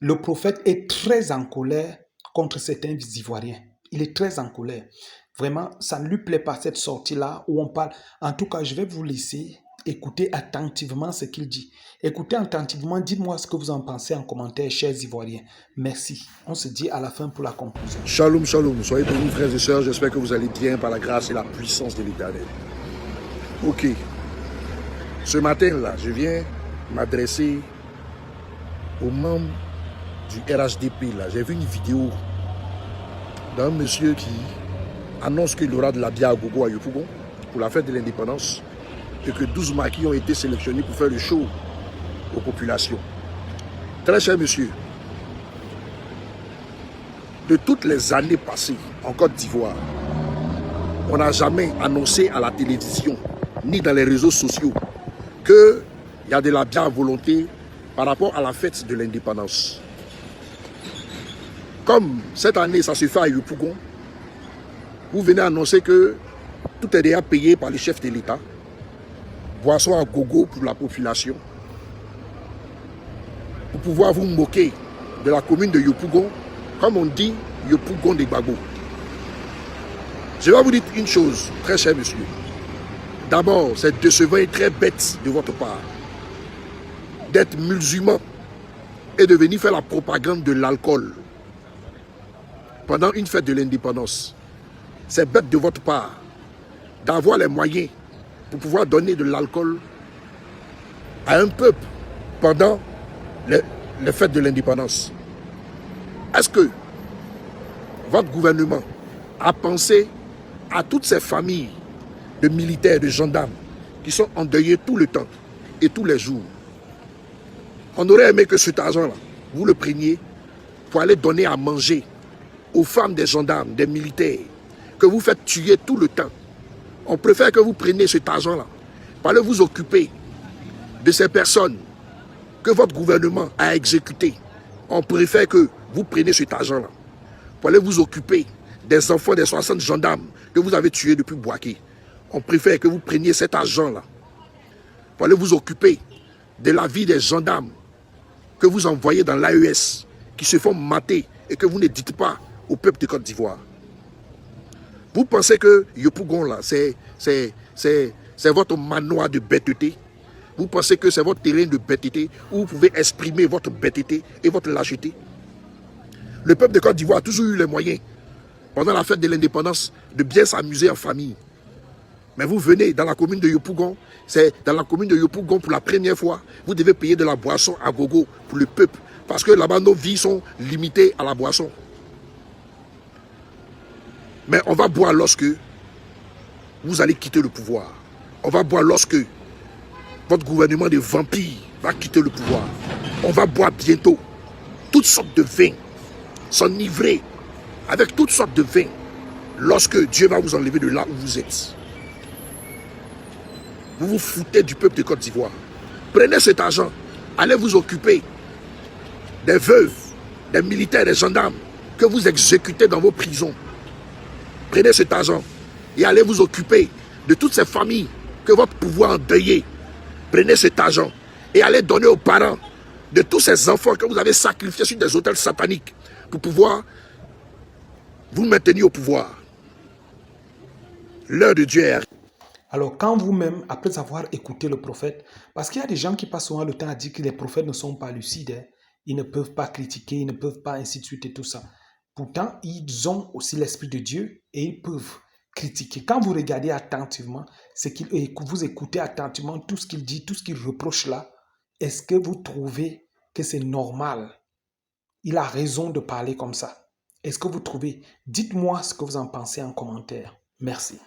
Le prophète est très en colère contre certains Ivoiriens. Il est très en colère. Vraiment, ça ne lui plaît pas cette sortie-là où on parle. En tout cas, je vais vous laisser écouter attentivement ce qu'il dit. Écoutez attentivement, dites-moi ce que vous en pensez en commentaire, chers Ivoiriens. Merci. On se dit à la fin pour la conclusion. Shalom, shalom. Soyez bénis, frères et sœurs. J'espère que vous allez bien par la grâce et la puissance de l'Éternel. Ok. Ce matin-là, je viens m'adresser aux membres du RHDP. J'ai vu une vidéo d'un monsieur qui annonce qu'il aura de la bière à gogo à Yopougon pour la fête de l'indépendance et que 12 maquis ont été sélectionnés pour faire le show aux populations. Très cher monsieur, de toutes les années passées en Côte d'Ivoire, on n'a jamais annoncé à la télévision ni dans les réseaux sociaux qu'il y a de la bière à volonté par rapport à la fête de l'indépendance. Comme cette année, ça se fait à Yopougon, vous venez annoncer que tout est déjà payé par les chefs de l'État. Boisson à gogo pour la population. Pour pouvoir vous moquer de la commune de Yopougon, comme on dit, Yopougon des Gbagbo. Je vais vous dire une chose, très cher monsieur. D'abord, c'est décevant et très bête de votre part d'être musulman et de venir faire la propagande de l'alcool pendant une fête de l'indépendance. C'est bête de votre part d'avoir les moyens pour pouvoir donner de l'alcool à un peuple pendant les fêtes de l'indépendance. Est-ce que votre gouvernement a pensé à toutes ces familles de militaires, de gendarmes qui sont endeuillés tout le temps et tous les jours? On aurait aimé que cet argent-là, vous le preniez pour aller donner à manger aux femmes des gendarmes, des militaires, que vous faites tuer tout le temps. On préfère que vous preniez cet argent-là pour aller vous occuper de ces personnes que votre gouvernement a exécutées. On préfère que vous preniez cet argent-là pour aller vous occuper des enfants des 60 gendarmes que vous avez tués depuis Bouaké. On préfère que vous preniez cet argent-là pour aller vous occuper de la vie des gendarmes que vous envoyez dans l'AES, qui se font mater et que vous ne dites pas au peuple de Côte d'Ivoire. Vous pensez que Yopougon, là, c'est votre manoir de bêteté? Vous pensez que c'est votre terrain de bêteté où vous pouvez exprimer votre bêteté et votre lâcheté? Le peuple de Côte d'Ivoire a toujours eu les moyens, pendant la fête de l'indépendance, de bien s'amuser en famille. Mais vous venez dans la commune de Yopougon, c'est dans la commune de Yopougon pour la première fois, vous devez payer de la boisson à gogo pour le peuple. Parce que là-bas, nos vies sont limitées à la boisson. Mais on va boire lorsque vous allez quitter le pouvoir. On va boire lorsque votre gouvernement de vampires va quitter le pouvoir. On va boire bientôt toutes sortes de vins, s'enivrer avec toutes sortes de vins lorsque Dieu va vous enlever de là où vous êtes. Vous vous foutez du peuple de Côte d'Ivoire. Prenez cet argent, allez vous occuper des veuves, des militaires, des gendarmes que vous exécutez dans vos prisons. Prenez cet argent et allez vous occuper de toutes ces familles que votre pouvoir a endeuillées. Prenez cet argent et allez donner aux parents de tous ces enfants que vous avez sacrifiés sur des autels sataniques pour pouvoir vous maintenir au pouvoir. L'heure de Dieu est arrivée. Alors, quand vous-même, après avoir écouté le prophète, parce qu'il y a des gens qui passent souvent le temps à dire que les prophètes ne sont pas lucides, hein, ils ne peuvent pas critiquer, ils ne peuvent pas ainsi de suite et tout ça. Pourtant, ils ont aussi l'Esprit de Dieu et ils peuvent critiquer. Quand vous regardez attentivement, vous écoutez attentivement tout ce qu'il dit, tout ce qu'il reproche là, est-ce que vous trouvez que c'est normal? Il a raison de parler comme ça. Est-ce que vous trouvez? Dites-moi ce que vous en pensez en commentaire. Merci.